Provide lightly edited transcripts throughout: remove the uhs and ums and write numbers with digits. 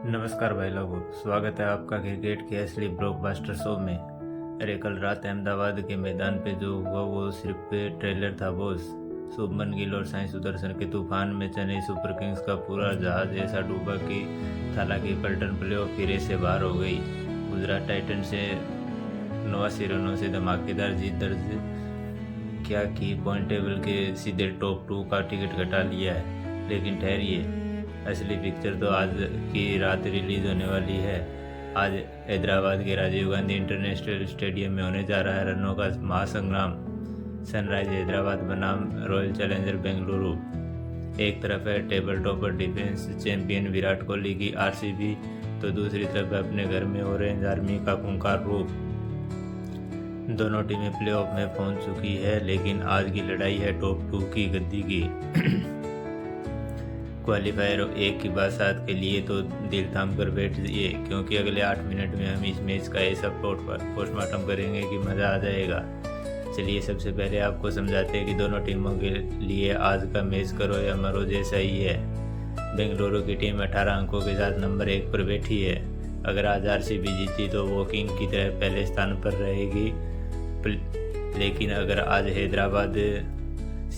नमस्कार भाई लोगों, स्वागत है आपका क्रिकेट के असली ब्लॉकबस्टर शो में। अरे कल रात अहमदाबाद के मैदान पे जो हुआ वो सिर्फ ट्रेलर था बॉस। शुभमन गिल और साई सुदर्शन के तूफान में चेन्नई सुपर किंग्स का पूरा जहाज ऐसा डूबा कि हालांकि पलटन प्लेऑफ फिर से बाहर हो गई। गुजरात टाइटन से 89 रनों से धमाकेदार जीत दर्ज क्या की पॉइंट टेबल के सीधे टॉप 2 का टिकट घटा लिया है। लेकिन ठहरिए, असली पिक्चर तो आज की रात रिलीज होने वाली है। आज हैदराबाद के राजीव गांधी इंटरनेशनल स्टेडियम में होने जा रहा है रनों का महासंग्राम। सनराइज हैदराबाद बनाम रॉयल चैलेंजर बेंगलुरु। एक तरफ है table topper defence champion Virat Kohli की आरसीबी, तो दूसरी तरफ अपने घर में ऑरेंज आर्मी का खूंखार रूप। दोनों टीमें प्लेऑफ में पहुंच चुकी है, लेकिन आज की लड़ाई है टॉप 2 की गद्दी की। क्वालिफायर एक की बात के लिए तो दिल थाम कर बैठ जाइए, क्योंकि अगले 8 मिनट में हम इस मैच का ऐसा पोस्टमार्टम करेंगे कि मज़ा आ जाएगा। चलिए सबसे पहले आपको समझाते हैं कि दोनों टीमों के लिए आज का मैच करो या मरो जैसा ही है। बेंगलुरु की टीम 18 अंकों के साथ नंबर 1 पर बैठी है। अगर आज आरसीबी जीती तो वो किंग की तरह पहले स्थान पर रहेगी। लेकिन अगर आज हैदराबाद,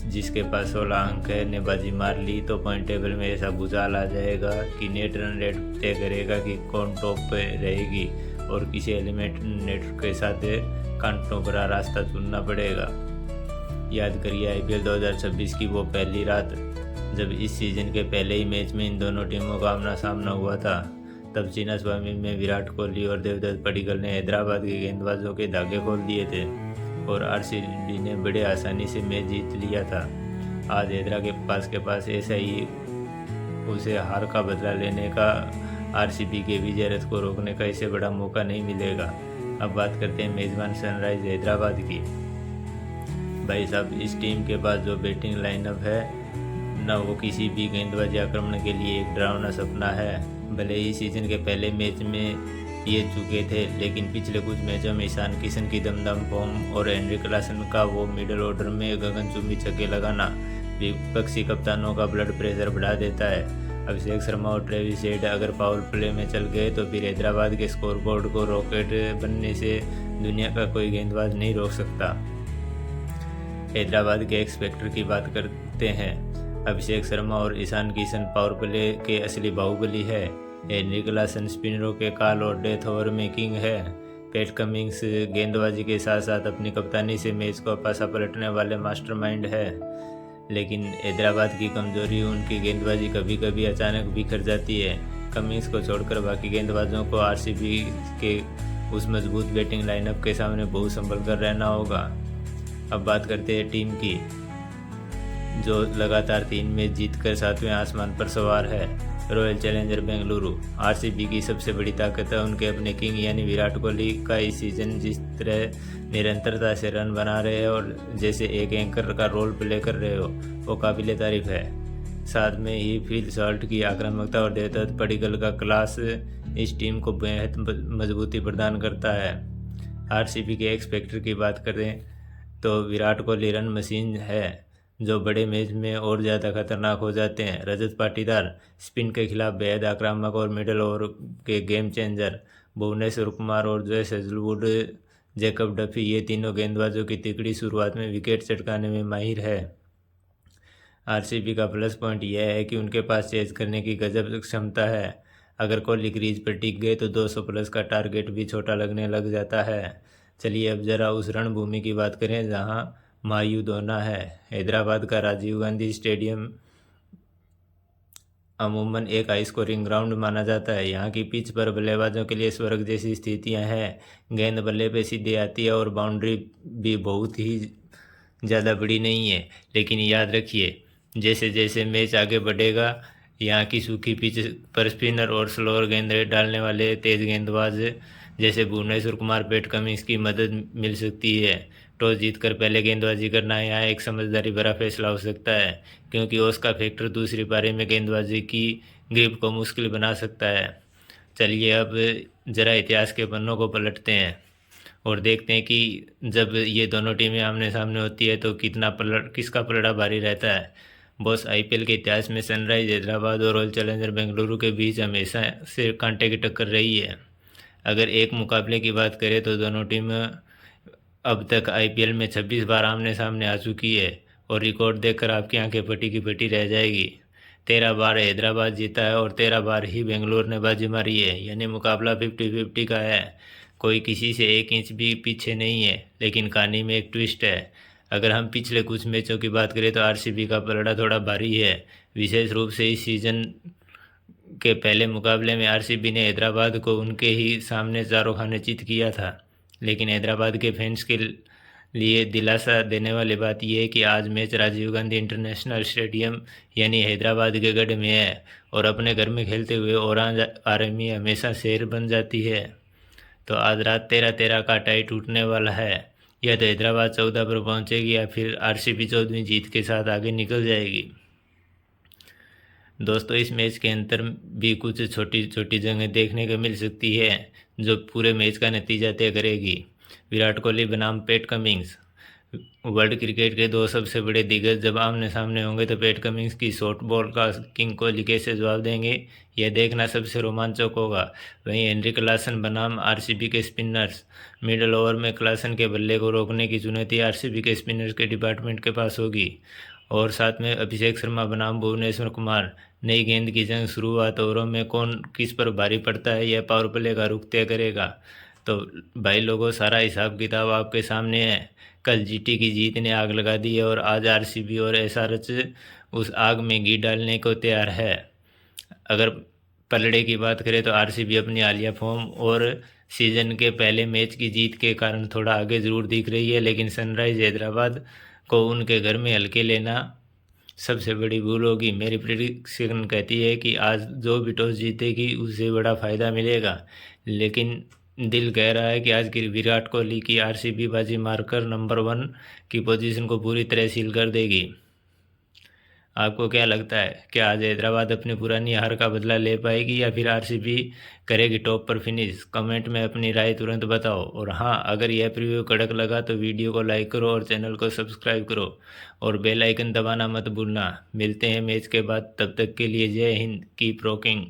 जिसके पास 16 अंक है, ने बाजी मार ली तो पॉइंट टेबल में ऐसा भूचाल आ जाएगा कि नेट रन रेट तय करेगा कि कौन टॉप पे रहेगी और किसी एलिमिनेट के साथ कांटों भरा रास्ता चुनना पड़ेगा। याद करिए आईपीएल 2026 की वो पहली रात, जब इस सीजन के पहले ही मैच में इन दोनों टीमों का आमना सामना हुआ था। तब चिन्नास्वामी में विराट कोहली और देवदत्त पडिक्कल ने हैदराबाद के गेंदबाजों के धागे खोल दिए थे और आरसीबी ने बड़े आसानी से मैच जीत लिया था। आज हैदरा के पास ऐसा ही उसे हार का बदला लेने का, आरसीबी के विजय रथ को रोकने का इससे बड़ा मौका नहीं मिलेगा। अब बात करते हैं मेजबान सनराइज हैदराबाद की। भाई साहब, इस टीम के पास जो बैटिंग लाइनअप है न, वो किसी भी गेंदबाजी आक्रमण के लिए एक डरावना सपना है। भले ही सीजन के पहले मैच में ये चुके थे, लेकिन पिछले कुछ मैचों में ईशान किशन की दमदम फॉर्म और हेनरी क्लासन का वो मिडल ऑर्डर में गगनचुंबी छक्के लगाना विपक्षी कप्तानों का ब्लड प्रेशर बढ़ा देता है। अभिषेक शर्मा और ट्रेविस हेड अगर पावर प्ले में चल गए तो फिर हैदराबाद के स्कोरबोर्ड को रॉकेट बनने से दुनिया का कोई गेंदबाज नहीं रोक सकता। हैदराबाद के एक्सपेक्टर की बात करते हैं। अभिषेक शर्मा और ईशान किशन पावर प्ले के असली बाहुबली है। हेनरी क्लासन स्पिनरों के कॉल और डेथ ओवर में किंग है। पैट कमिंग्स गेंदबाजी के साथ साथ अपनी कप्तानी से मैच को पासा पलटने वाले मास्टरमाइंड है। लेकिन हैदराबाद की कमजोरी उनकी गेंदबाजी कभी कभी अचानक बिखर जाती है। कमिंग्स को छोड़कर बाकी गेंदबाजों को आरसीबी के उस मजबूत बैटिंग लाइनअप के सामने बहुत संभल कर रहना होगा। अब बात करते हैं टीम की, जो लगातार 3 मैच जीतकर 7वें आसमान पर सवार है। Royal challenger Bengaluru. आरसीबी की सबसे बड़ी ताकत है उनके अपने किंग यानी विराट कोहली का इस सीजन जिस तरह निरंतरता से रन बना रहे हैं और जैसे एक एंकर का रोल प्ले कर रहे हो, वो काबिले तारीफ है। साथ में ही फिल सॉल्ट की आक्रामकता और देवदत्त पडिक्कल का क्लास इस टीम को बेहद मजबूती प्रदान करता है। आरसीबी के एक्स फैक्टर की बात करें तो विराट कोहली रन मशीन है, जो बड़े मैच में और ज़्यादा खतरनाक हो जाते हैं। रजत पाटीदार स्पिन के खिलाफ बेहद आक्रामक और मिडल ओवर के गेम चेंजर। भुवनेश्वर कुमार और जोश हेजलवुड, जैकब डफी, ये तीनों गेंदबाजों की तिकड़ी शुरुआत में विकेट चटकाने में माहिर है। आरसीबी का प्लस पॉइंट यह है कि उनके पास चेज करने की गजब क्षमता है। अगर कोहली क्रीज पर टिक गए तो 200 प्लस का टारगेट भी छोटा लगने लग जाता है। चलिए अब जरा उस रणभूमि की बात करें जहां महायुद्ध होना है। हैदराबाद का राजीव गांधी स्टेडियम अमूमन एक हाई स्कोरिंग ग्राउंड माना जाता है। यहाँ की पिच पर बल्लेबाजों के लिए स्वर्ग जैसी स्थितियाँ हैं। गेंद बल्ले पे सीधे आती है और बाउंड्री भी बहुत ही ज़्यादा बड़ी नहीं है। लेकिन याद रखिए, जैसे जैसे मैच आगे बढ़ेगा, यहाँ की सूखी पिच पर स्पिनर और स्लोअर गेंद डालने वाले तेज गेंदबाज जैसे भुवनेश्वर कुमार, पैट कमिंस की मदद मिल सकती है। टॉस जीतकर पहले गेंदबाजी करना यहाँ एक समझदारी भरा फैसला हो सकता है, क्योंकि उसका फैक्टर दूसरी पारी में गेंदबाजी की ग्रिप को मुश्किल बना सकता है। चलिए अब जरा इतिहास के पन्नों को पलटते हैं और देखते हैं कि जब ये दोनों टीमें आमने सामने होती है तो किसका पलड़ा भारी रहता है। बॉस आईपीएल के इतिहास में सनराइज हैदराबाद और रॉयल चैलेंजर बेंगलुरु के बीच हमेशा से कांटे की टक्कर रही है। अगर एक मुकाबले की बात करें तो दोनों टीम अब तक आईपीएल में 26 बार आमने सामने आ चुकी है और रिकॉर्ड देखकर आपकी आंखें फटी की फटी रह जाएगी। 13 बार हैदराबाद जीता है और 13 बार ही बेंगलुरु ने बाजी मारी है, यानी मुकाबला 50-50 का है। कोई किसी से 1 इंच भी पीछे नहीं है। लेकिन कहानी में एक ट्विस्ट है। अगर हम पिछले कुछ मैचों की बात करें तो आरसीबी का पलड़ा थोड़ा भारी है। विशेष रूप से इस सीज़न के पहले मुकाबले में आरसीबी ने हैदराबाद को उनके ही सामने चारों खाने चित किया था। लेकिन हैदराबाद के फैंस के लिए दिलासा देने वाली बात यह है कि आज match Rajiv Gandhi international stadium यानी हैदराबाद के गढ़ में है और अपने घर में खेलते हुए ऑरेंज आर्मी हमेशा शेर बन जाती है। तो आज रात 13-13 का टाई टूटने वाला है। या तो हैदराबाद 14 पर पहुंचेगी या फिर आरसीबी 14वीं जीत के साथ आगे निकल जाएगी। दोस्तों, इस मैच के अंतर भी कुछ छोटी छोटी जगह देखने को मिल सकती है जो पूरे मैच का नतीजा तय करेगी। विराट कोहली बनाम पैट कमिंस। वर्ल्ड क्रिकेट के दो सबसे बड़े दिग्गज जब आमने सामने होंगे तो पैट कमिंस की शॉर्ट बॉल का किंग कोहली कैसे जवाब देंगे, यह देखना सबसे रोमांचक होगा। वहीं हेनरी क्लासन बनाम आरसीबी के स्पिनर्स। मिडल ओवर में क्लासन के बल्ले को रोकने की चुनौती आरसीबी के स्पिनर्स के डिपार्टमेंट के पास होगी। और साथ में अभिषेक शर्मा बनाम भुवनेश्वर कुमार। नई गेंद की जंग शुरुआत ओवरों में कौन किस पर भारी पड़ता है, यह पावर प्ले का रुख तय करेगा। तो भाई लोगों, सारा हिसाब किताब आपके सामने है। कल जीटी की जीत ने आग लगा दी है और आज आरसीबी और एसआरएच उस आग में घी डालने को तैयार है। अगर पलड़े की बात करें तो आरसीबी अपनी हालिया फॉर्म और सीजन के पहले मैच की जीत के कारण थोड़ा आगे ज़रूर दिख रही है, लेकिन सनराइज हैदराबाद को उनके घर में हल्के लेना सबसे बड़ी भूल होगी। मेरी प्रेडिक्शन कहती है कि आज जो भी टॉस जीतेगी उसे बड़ा फ़ायदा मिलेगा, लेकिन दिल कह रहा है कि आज की विराट कोहली की आरसीबी बाजी मारकर नंबर 1 की पोजीशन को पूरी तरह सील कर देगी। आपको क्या लगता है, क्या आज हैदराबाद अपनी पुरानी हार का बदला ले पाएगी या फिर आरसीबी करेगी टॉप पर फिनिश? कमेंट में अपनी राय तुरंत बताओ। और हाँ, अगर यह प्रीव्यू कड़क लगा तो वीडियो को लाइक करो और चैनल को सब्सक्राइब करो और बेल आइकन दबाना मत भूलना। मिलते हैं मैच के बाद, तब तक के लिए जय हिंद, कीप रॉकिंग।